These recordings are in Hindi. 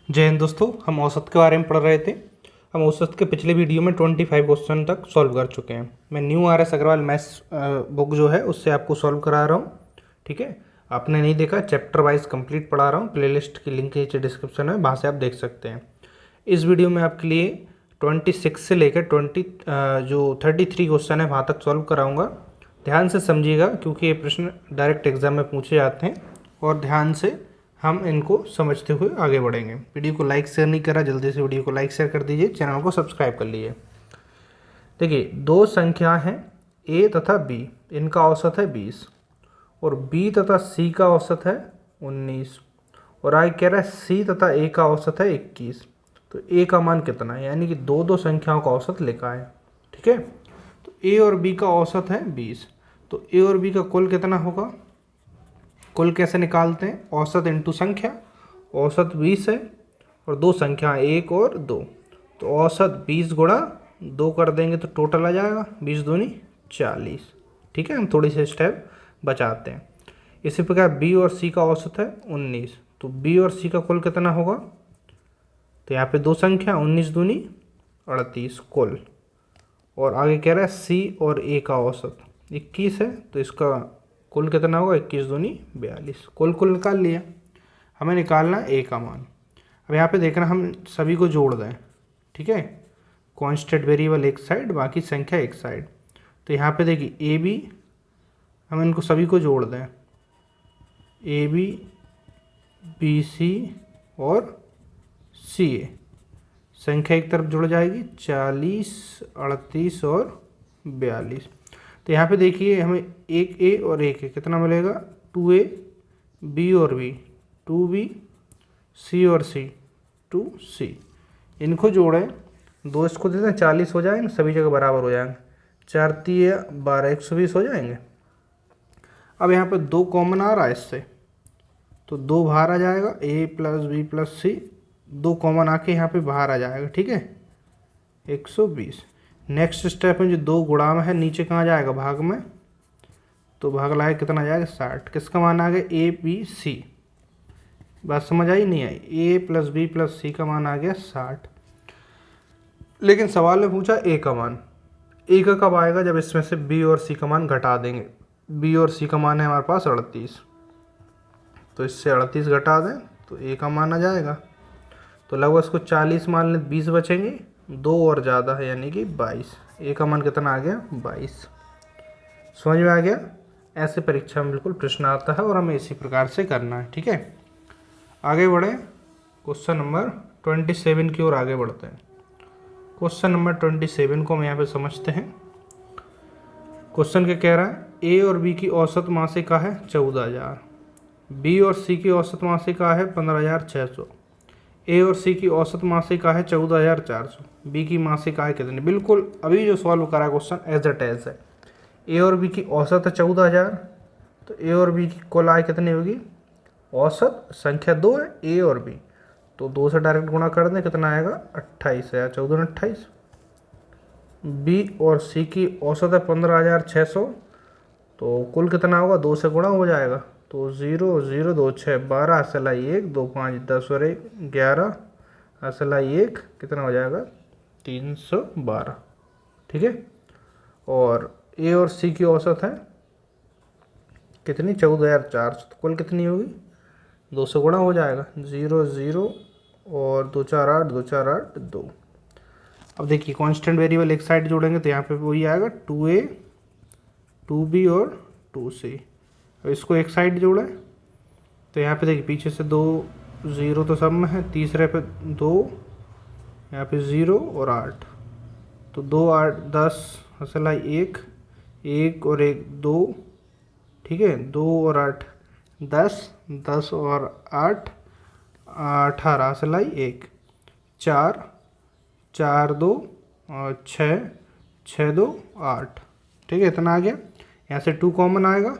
जय हिंद दोस्तों, हम औसत के बारे में पढ़ रहे थे। हम औसत के पिछले वीडियो में 25 क्वेश्चन तक सॉल्व कर चुके हैं। मैं new RS Agarwal maths book जो है उससे आपको सॉल्व करा रहा हूँ। ठीक है, आपने नहीं देखा, चैप्टर वाइज कंप्लीट पढ़ा रहा हूँ। प्लेलिस्ट की लिंक नीचे डिस्क्रिप्शन में, वहाँ से आप देख सकते हैं। इस वीडियो में आपके लिए 26 से लेकर 33 क्वेश्चन है वहाँ तक सॉल्व कराऊँगा। ध्यान से समझिएगा क्योंकि ये प्रश्न डायरेक्ट एग्जाम में पूछे जाते हैं और ध्यान से हम इनको समझते हुए आगे बढ़ेंगे। वीडियो को लाइक शेयर नहीं करा, जल्दी से वीडियो को लाइक शेयर कर दीजिए, चैनल को सब्सक्राइब कर लीजिए। देखिए, दो संख्या हैं A तथा B, इनका औसत है 20 और B तथा C का औसत है 19 और आगे कह रहा है C तथा A का औसत है 21। तो A का मान कितना है, यानी कि दो दो संख्याओं का औसत लिखा है। ठीक है, तो A और B का औसत है 20, तो A और B का कुल कितना होगा। कुल कैसे निकालते हैं, औसत इंटू संख्या। औसत 20 है और दो संख्या 1 और 2, तो औसत 20 गुणा 2 कर देंगे तो टोटल आ जाएगा 20 दूनी 40। ठीक है, हम थोड़ी सी स्टेप बचाते हैं। इसी प्रकार B और C का औसत है 19, तो B और C का कुल कितना होगा। तो यहाँ पे दो संख्या 19 दूनी 38 कुल, और आगे कह रहा है C और A का औसत 21 है, तो इसका कुल कितना होगा 21 दूनी 42। कुल निकाल लिया। हमें निकालना है A का मान। अब यहाँ पे देखना, हम सभी को जोड़ दें। ठीक है, कांस्टेंट वेरिएबल एक साइड, बाकी संख्या एक साइड। तो यहाँ पे देखिए AB, हम इनको सभी को जोड़ दें। AB, BC और CA, संख्या एक तरफ जुड़ जाएगी 40, 38 और 42। तो यहाँ पे देखिए हमें एक A और एक A कितना मिलेगा, 2A, B और B 2B, C और C 2C। इनको जोड़ें, दो इसको देते हैं 40 हो जाएंगे, सभी जगह बराबर हो जाएंगे। 4 तिया 12, 120 हो जाएंगे। अब यहाँ पे 2 कॉमन आ रहा है इससे, तो 2 बाहर आ जाएगा, A plus B plus C 2 common आके यहाँ पे बाहर आ जाएगा। ठीक है, 120। नेक्स्ट स्टेप में जो 2 गुणा में है, नीचे कहाँ जाएगा, भाग में, तो भाग लाए कितना आ जाएगा 60। किसका मान आ गया, A B C। बात समझ आई नहीं आई, A plus B plus C का मान आ गया 60। लेकिन सवाल में पूछा A का मान। A का कब आएगा, जब इसमें से B और C का मान घटा देंगे। B और C का मान है हमारे पास 38, तो इससे 38 घटा दें तो A का मान आ जाएगा। तो लगभग इसको 40 मान लें, 20 बचेंगे, 2 और ज़्यादा है यानी कि 22। A का मान कितना आ गया, 22। समझ में आ गया। ऐसे परीक्षा में बिल्कुल प्रश्न आता है और हमें इसी प्रकार से करना है। ठीक है, आगे बढ़े, क्वेश्चन नंबर 27 की ओर आगे बढ़ते हैं। क्वेश्चन नंबर 27 को हम यहाँ पे समझते हैं। क्वेश्चन क्या कह रहा है, A और B की औसत मासिक आय है 14,000, B और C की औसत मासिक आय है 15,600, A और C की औसत मासिक आय है 14,400, B की मासिक आय कितनी। बिल्कुल अभी जो सॉल्व करा क्वेश्चन एज इट इज है। A और B की औसत है 14,000, तो A और B की कुल आय कितनी होगी। औसत संख्या 2 है, A और B, तो 2 से डायरेक्ट गुणा कर दें, कितना आएगा 28 है, 14 28। B और C की औसत है 15,600, तो कुल कितना होगा, 2 से गुणा हो जाएगा, तो 0 0 2 6 12 असलाई 1 2 5 10 और 1 11 असलाई 1 कितना हो जाएगा 312। ठीक है, और A और C की औसत है कितनी 14,400, तो कुल कितनी होगी, 2 से गुणा हो जाएगा, 0 0 और 2 4 8 2 4 8 2। अब देखिए कांस्टेंट वेरिएबल एक साइड जोड़ेंगे तो यहाँ पे वही आएगा 2A 2B और 2C। अब इसको एक साइड जोड़े तो यहाँ पे देखिए पीछे से 2 0 तो सब में है, तीसरे पे 2, यहाँ पे 0 और 8, तो 2 8 10 असलाई 1 1 और 1 2। ठीक है, 2 और 8 10 10 और 8 18 असलाई 1 4 4 2 और 6 6 2 8। ठीक है, इतना आ गया। यहाँ से 2 कॉमन आएगा,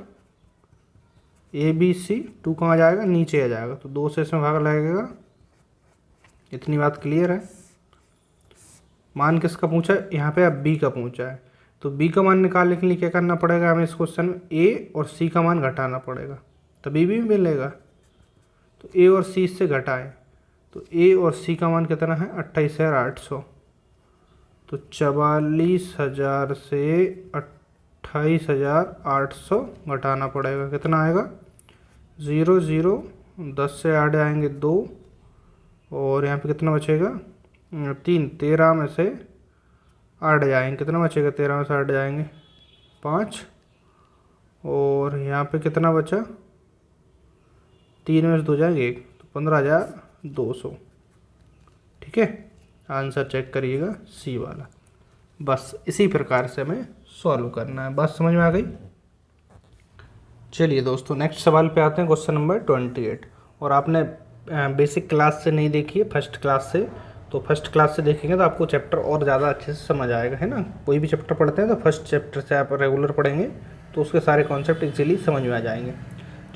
A B C 2 कहाँ जाएगा, नीचे आ जाएगा, तो 2 से इसमें भाग लगेगा। इतनी बात क्लियर है। मान किसका पूछा है, यहाँ पे अब B का पूछा है, तो B का मान निकालने के लिए क्या करना पड़ेगा हमें, इस क्वेश्चन में A और C का मान घटाना पड़ेगा, तभी भी मिलेगा। तो A और C इससे घटाएं तो ए और सी का मान कितना है 28,800, तो 44,000 से 28,800 घटाना पड़ेगा, कितना आएगा 0 0, 10 से 8 आएंगे 2, और यहाँ पे कितना बचेगा 3, 13 में से 8 जाएंगे, कितना बचेगा 13 में से 8 जाएंगे 5, और यहाँ पे कितना बचा 3 में से 2 जाएंगे 1, तो 15,200। ठीक है, आंसर चेक करिएगा सी वाला। बस इसी प्रकार से हमें सॉल्व करना है। बात समझ में आ गई। चलिए दोस्तों नेक्स्ट सवाल पे आते हैं, क्वेश्चन नंबर 28। और आपने बेसिक क्लास से नहीं देखी है, फर्स्ट क्लास से, तो फर्स्ट क्लास से देखेंगे तो आपको चैप्टर और ज़्यादा अच्छे से समझ आएगा, है ना। कोई भी चैप्टर पढ़ते हैं तो फर्स्ट चैप्टर से आप रेगुलर पढ़ेंगे तो उसके सारे कॉन्सेप्ट इजीली समझ में आ जाएंगे।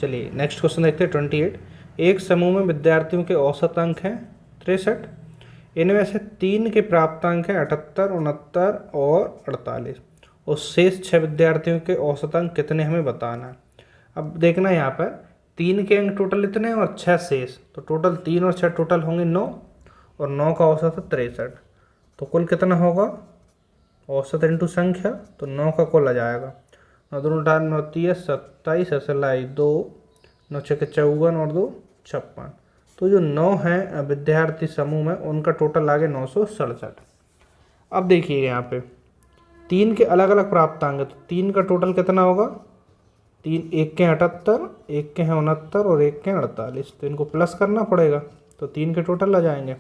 चलिए नेक्स्ट क्वेश्चन देखते हैं 28। एक समूह में विद्यार्थियों के औसत अंक हैं 63, इनमें से 3 के प्राप्तांक हैं 78, 69 और 48, और शेष 6 विद्यार्थियों के औसत अंक कितने हमें बताना है। अब देखना यहाँ पर 3 के अंक टोटल इतने हैं और 6 शेष, तो टोटल 3 और 6 टोटल होंगे 9, और 9 का औसत है 63, तो कुल कितना होगा औसत इंटू संख्या, तो 9 का कुल आ जाएगा 9 दूनी 18 9 30 27 असलाई 2 9 6 54 और 2 56, तो जो 9 हैं विद्यार्थी समूह में उनका टोटल आ गया 967। अब देखिए यहाँ पे 3 के अलग अलग प्राप्तांक है, तो 3 का टोटल कितना होगा 3, एक के 78, एक के हैं 69 और एक के 48, तो इनको प्लस करना पड़ेगा, तो 3 के टोटल आ जाएंगे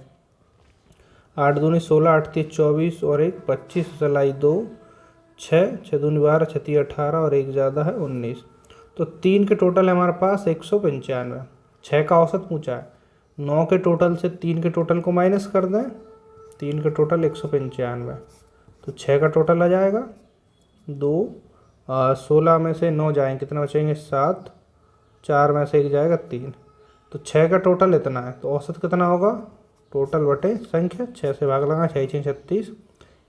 8 दूनी 16 8 3 24 और 1 25 सलाई 2 6 6 दूनी 12 6 3 18 और 1 ज़्यादा है 19, तो 3 के टोटल है हमारे पास 195। 6 का औसत पूछा है, 9 के टोटल से 3 के टोटल को माइनस कर दें, 3 के टोटल 195, तो 6 का टोटल आ जाएगा 2, 16 में से 9 जाएंगे कितना बचेंगे 7, 4 में से 1 जाएगा 3, तो 6 का टोटल इतना है, तो औसत कितना होगा टोटल बटे संख्या, 6 से भाग लगा 6 6 36,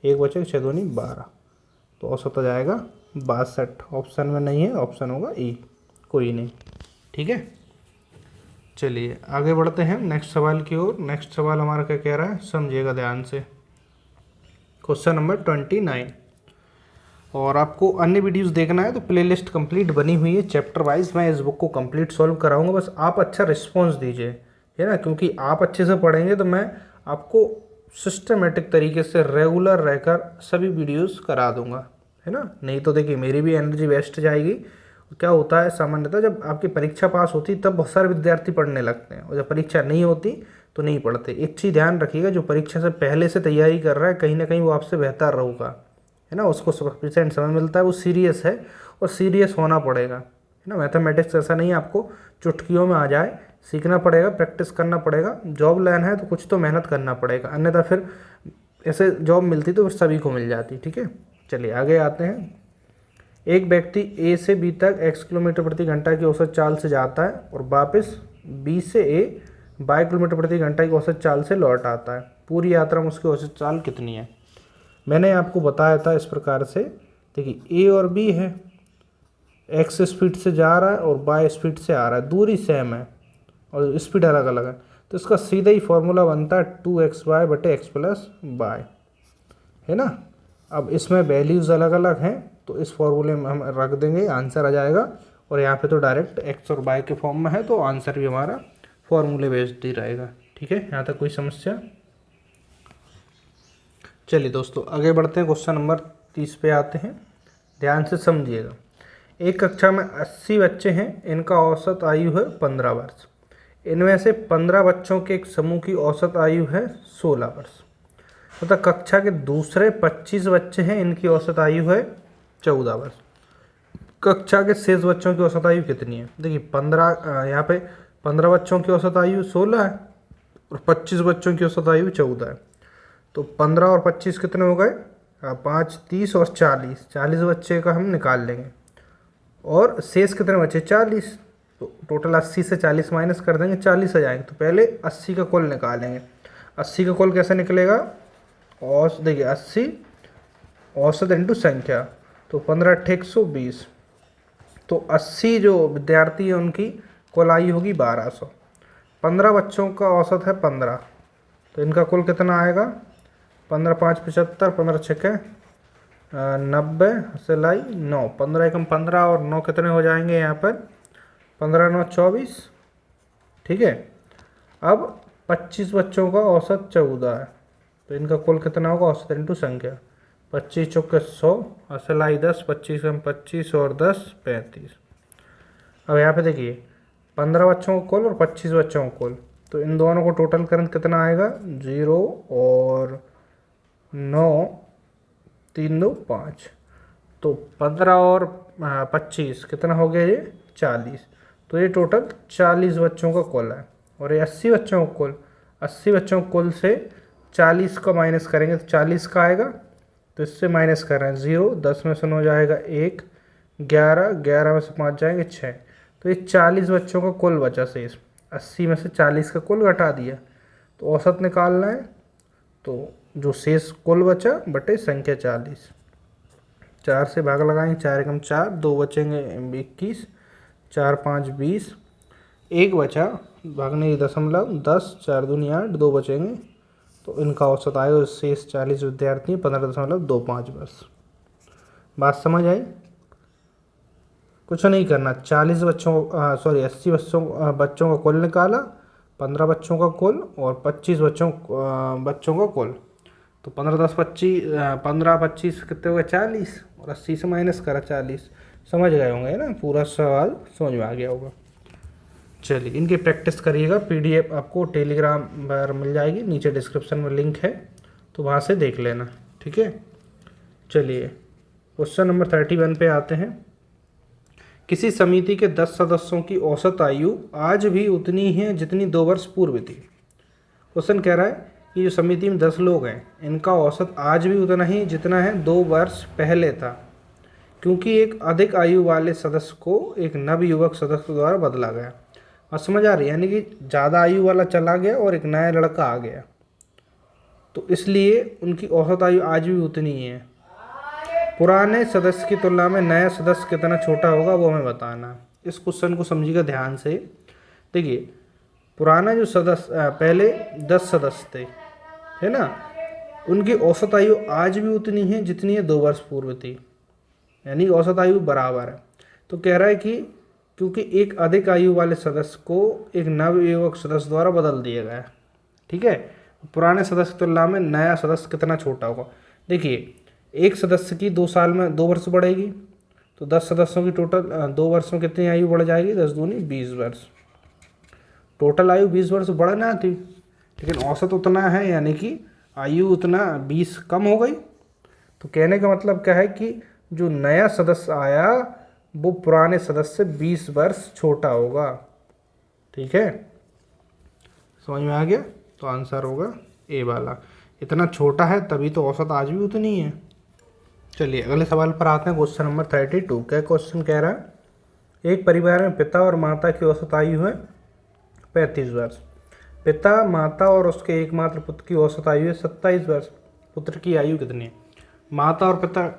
1 बचेगा 6 दूनी 12, तो औसत आ जाएगा 62। ऑप्शन में नहीं है, ऑप्शन होगा ई, कोई नहीं। ठीक है, चलिए आगे बढ़ते हैं नेक्स्ट सवाल की ओर। नेक्स्ट सवाल हमारा क्या कह रहा है, समझिएगा ध्यान से। Question number 29। और आपको अन्य वीडियोस देखना है तो प्लेलिस्ट कंप्लीट बनी हुई है चैप्टर वाइज, मैं इस बुक को कंप्लीट सॉल्व कराऊंगा, बस आप अच्छा रिस्पॉन्स दीजिए, है ना, क्योंकि आप अच्छे से पढ़ेंगे तो मैं आपको सिस्टमेटिक तरीके से रेगुलर रहकर सभी वीडियोस करा दूंगा, है ना। नहीं तो देखिए मेरी भी एनर्जी वेस्ट जाएगी। क्या होता है सामान्यतः जब आपकी परीक्षा पास होती तब बहुत सारे विद्यार्थी पढ़ने लगते हैं, और जब परीक्षा नहीं होती तो नहीं पढ़ते। एक चीज़ ध्यान रखिएगा, जो परीक्षा से पहले से तैयारी कर रहा है कहीं ना कहीं वो आपसे बेहतर रहूगा, है ना, उसको सफिशिएंट समय मिलता है, वो सीरियस है और सीरियस होना पड़ेगा, है ना। मैथमेटिक्स ऐसा नहीं है आपको चुटकियों में आ जाए, सीखना पड़ेगा, प्रैक्टिस करना पड़ेगा। जॉब लेना है तो कुछ तो मेहनत करना पड़ेगा, अन्यथा फिर ऐसे जॉब मिलती तो सभी को मिल जाती। ठीक है, चलिए आगे आते हैं। एक व्यक्ति ए से बी तक x किलोमीटर प्रति घंटा की औसत चाल से जाता है और वापस बी से ए y किलोमीटर प्रति घंटा की औसत चाल से लौट आता है। पूरी यात्रा में उसकी औसत चाल कितनी है। मैंने आपको बताया था इस प्रकार से, देखिए ए और बी है, x स्पीड से जा रहा है और y स्पीड से आ रहा है, दूरी सेम है और स्पीड अलग अलग है, तो इसका सीधा ही फॉर्मूला बनता है 2xy बटे x प्लस y, है ना। अब इसमें वैल्यूज़ अलग अलग हैं तो इस फॉर्मूले में हम रख देंगे, आंसर आ जाएगा। और यहाँ पे तो डायरेक्ट x और y के फॉर्म में है तो आंसर भी हमारा फॉर्मूले बेस्ड ही रहेगा। ठीक है, यहाँ तक कोई समस्या। चलिए दोस्तों आगे बढ़ते हैं, क्वेश्चन नंबर 30 पे आते हैं, ध्यान से समझिएगा। एक कक्षा में 80 बच्चे हैं, इनका औसत आयु है 15 वर्ष। इनमें से 15 बच्चों के एक समूह की औसत आयु है 16 वर्ष। मतलब कक्षा के दूसरे 25 बच्चे हैं, इनकी औसत आयु है 14 वर्ष। कक्षा के शेष बच्चों की औसत आयु कितनी है। देखिए 15 यहाँ पे 15 बच्चों की औसत आयु 16 है और 25 बच्चों की औसत आयु 14 है, तो 15 और 25 कितने हो गए 5 30 और 40 बच्चे का हम निकाल लेंगे, और शेष कितने बचे 40, तो टोटल 80 से 40 माइनस कर देंगे, 40 आ जाएंगे। तो पहले 80 का कुल निकालेंगे। 80 का कुल कैसे निकलेगा, देखिए 80 औसत इंटू संख्या, तो 15 × 120, तो 80 जो विद्यार्थी है उनकी कुल आयु होगी 1200। 15 बच्चों का औसत है 15, तो इनका कुल कितना आएगा? 15 5 75, 15 छक्के 90 सिलाई 9, 15 एकम 15 और 9 कितने हो जाएंगे यहाँ पर? 15 9 24, ठीक है। अब 25 बच्चों का औसत 14 है, तो इनका कुल कितना होगा? औसत इंटू संख्या, 25 चौके 100 और सिलाई 10, 25 कम 25 और 10 35। अब यहाँ पे देखिए 15 बच्चों का कुल और 25 बच्चों का कुल, तो इन दोनों को टोटल करंट कितना आएगा? 0 और 9 3 2 5, तो 15 और 25 कितना हो गया? ये 40, तो ये टोटल 40 बच्चों का कुल है। और ये 80 बच्चों का कुल, 80 बच्चों का कुल से 40 का माइनस करेंगे तो 40 का आएगा, तो इससे माइनस कर रहे हैं 0, 10 में से 9 जाएगा 1, 11, 11 में से 5 जाएंगे 6, तो ये 40 बच्चों का कुल बचा शेष। 80 में से 40 का कुल घटा दिया, तो औसत निकालना है, तो जो शेष कुल बचा बटे संख्या 40, 4 से भाग लगाएंगे, 4 एकम 4, 2 बचेंगे 21, 4 5 20, 1 बचा भागने की दशमलव 10, 4 दूनी 8, 2 बचेंगे, तो इनका औसत आएगा शेष 40 विद्यार्थी 15.25 वर्ष। बात समझ आई? कुछ नहीं करना, 40 बच्चों 80 बच्चों का कुल निकाला, 15 बच्चों का कुल और 25 बच्चों का कुल, तो 15 10 25, 15 25 कितने हो गए? 40, और 80 से माइनस करा 40। समझ गए होंगे ना? पूरा सवाल समझ में आ गया होगा। चलिए इनकी प्रैक्टिस करिएगा, PDF आपको टेलीग्राम पर मिल जाएगी, नीचे डिस्क्रिप्शन में लिंक है, तो वहाँ से देख लेना, ठीक है। चलिए क्वेश्चन नंबर 31 पे आते हैं। किसी समिति के 10 सदस्यों की औसत आयु आज भी उतनी ही है जितनी 2 वर्ष पूर्व थी। क्वेश्चन कह रहा है कि जो समिति में 10 लोग हैं, इनका औसत आज भी उतना ही जितना है 2 वर्ष पहले था, क्योंकि एक अधिक आयु वाले सदस्य को एक नवयुवक सदस्य द्वारा बदला गया। और समझ आ रही है? यानी कि ज़्यादा आयु वाला चला गया और एक नया लड़का आ गया, तो इसलिए उनकी औसत आयु आज भी उतनी ही है। पुराने सदस्य की तुलना में नया सदस्य कितना छोटा होगा वो हमें बताना। इस क्वेश्चन को समझिएगा ध्यान से। देखिए पुराना जो सदस्य पहले 10 सदस्य थे, है ना, उनकी औसत आयु आज भी उतनी है जितनी है 2 वर्ष पूर्व थी, यानी औसत आयु बराबर है। तो कह रहा है कि क्योंकि एक अधिक आयु वाले सदस्य को एक नवयुवक सदस्य द्वारा बदल दिया गया है, ठीक है। पुराने सदस्य की तुलना में नया सदस्य कितना छोटा होगा? देखिए एक सदस्य की 2 साल में 2 वर्ष बढ़ेगी, तो 10 सदस्यों की टोटल 2 वर्ष में कितनी आयु बढ़ जाएगी? 10 दूनी 20 वर्ष। टोटल आयु 20 वर्ष बढ़ना थी, लेकिन औसत उतना है, यानी कि आयु उतना 20 कम हो गई। तो कहने का मतलब क्या है कि जो नया सदस्य आया वो पुराने सदस्य से 20 वर्ष छोटा होगा, ठीक है। समझ में आ गया? तो आंसर होगा ए वाला, इतना छोटा है तभी तो औसत आज भी उतनी है। चलिए अगले सवाल पर आते हैं, क्वेश्चन नंबर 32। क्या क्वेश्चन कह रहा है? एक परिवार में पिता और माता की औसत आयु है 35 वर्ष। पिता, माता और उसके एकमात्र पुत्र की औसत आयु है 27 वर्ष। पुत्र की आयु कितनी है? माता और पिता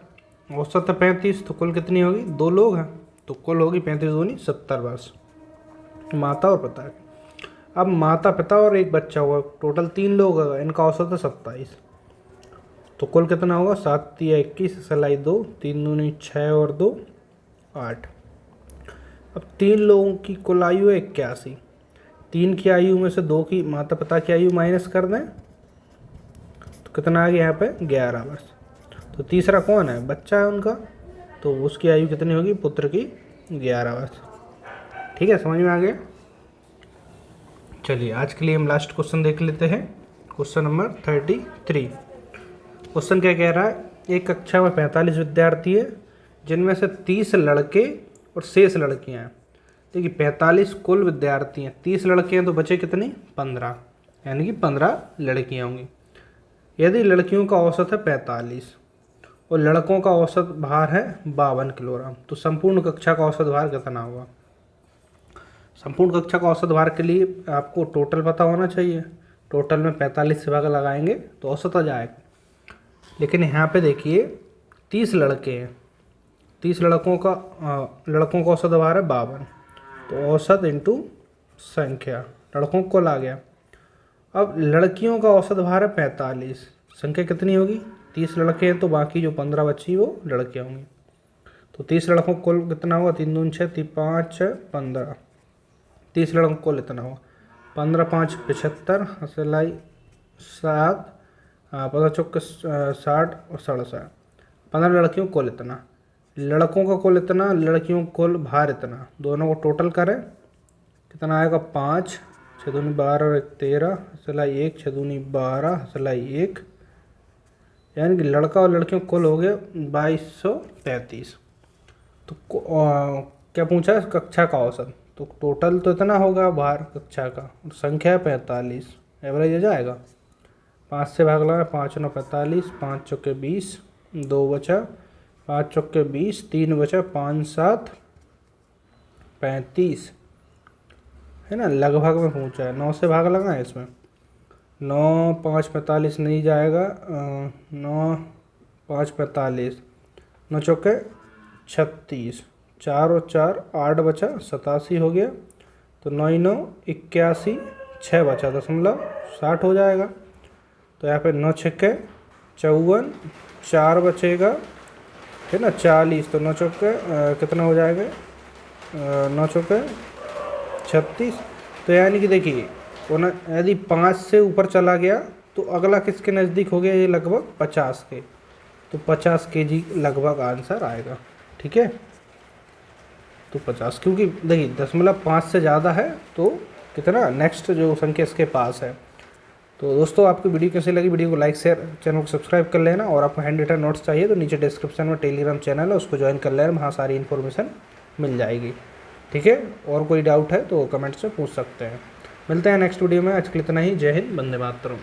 औसत है 35, तो कुल कितनी होगी? 2 लोग हैं, तो कुल होगी 35 दूनी 70 वर्ष माता और पिता। अब माता, पिता और एक बच्चा हुआ, टोटल 3 लोग होगा, इनका औसत है 27, तो कुल कितना होगा? 7 या 21, सिलाई 2, 3 दूनी 6 और 2 8। अब 3 लोगों की कुल आयु है 81। 3 की आयु में से 2 की माता पिता की आयु माइनस कर दें तो कितना आ गया यहाँ पे? 11 वर्ष। तो तीसरा कौन है? बच्चा है उनका, तो उसकी आयु कितनी होगी? पुत्र की 11 वर्ष। ठीक है, समझ में आ गया? चलिए आज के लिए हम लास्ट क्वेश्चन देख लेते हैं, क्वेश्चन नंबर 33। क्वेश्चन क्या कह रहा है? एक कक्षा में 45 विद्यार्थी है, जिनमें से 30 लड़के और शेष लड़कियां हैं। देखिए 45 कुल विद्यार्थी हैं, 30 लड़के हैं, तो बचे कितनी? 15, यानी कि 15 लड़कियां होंगी। यदि लड़कियों का औसत है 45 और लड़कों का औसत भार है 52 किलोग्राम, तो संपूर्ण कक्षा का औसत भार कितना होगा? संपूर्ण कक्षा का औसत भार के लिए आपको टोटल पता होना चाहिए। टोटल में 45 से भाग लगाएंगे तो औसत आ जाएगा। लेकिन यहाँ पे देखिए 30 लड़के हैं, 30 लड़कों का औसत भार है 52, तो औसत इंटू संख्या लड़कों का कुल आ गया। अब लड़कियों का औसत भार है 45। संख्या कितनी होगी? 30 लड़के हैं तो बाकी जो 15 बची वो लड़कियाँ होंगी। तो 30 लड़कों का कुल कितना होगा? 3 दूनी 6, 3 5 15। 30 लड़कों का कुल इतना होगा। 15 5 75, हसलाई 7, 15 चौके 60 और 67। 15 लड़कियों को कुल इतना, लड़कों का कुल इतना, लड़कियों का कुल भार इतना। दोनों को टोटल करें कितना आएगा? 5 6 दूनी 12 और 1 13, हसलाई 1 6 दूनी 12, हसलाई 1, यानी कि लड़का और लड़कियों का कुल हो गया 2233। तो क्या पूछा है? कक्षा का औसत। तो टोटल तो इतना होगा भार कक्षा का, संख्या है 45, एवरेज हो जाएगा। 5 से भाग लगा, 5 9 45, 5 चौके 20, 2 बचा, 5 चौके 20, 3 बचा, 5 7 35, है ना, लगभग में पूछा है। 9 से भाग लगा है इसमें, 9 5 45 नहीं जाएगा, 9 5 45, 9 चौके 36, 4 और 4 8 बचा, 87 हो गया। तो 9 9 81, 6 बचा, 0.60 हो जाएगा। तो यहाँ पे 9 छक्के 54, 4 बचेगा, है ना, 40। तो 9 चौके कितना हो जाएगा? 9 चौके 36। तो यानी कि देखिए यदि 5 से ऊपर चला गया तो अगला किसके नज़दीक हो गया? ये लगभग 50 के। तो 50 kg लगभग आंसर आएगा। ठीक है, तो 50, क्योंकि देखिए 0.5 से ज़्यादा है तो कितना, नेक्स्ट जो संख्या इसके पास है। तो दोस्तों आपको वीडियो कैसी लगी? वीडियो को लाइक शेयर, चैनल को सब्सक्राइब कर लेना। और आपको हैंड रिटन नोट्स चाहिए तो नीचे डिस्क्रिप्शन में टेलीग्राम चैनल है, उसको ज्वाइन कर लेना, वहाँ सारी इन्फॉर्मेशन मिल जाएगी। ठीक है, और कोई डाउट है तो कमेंट से पूछ सकते हैं। मिलते हैं नेक्स्ट वीडियो में। आज के लिए इतना ही। जय हिंद, वंदे मातरम।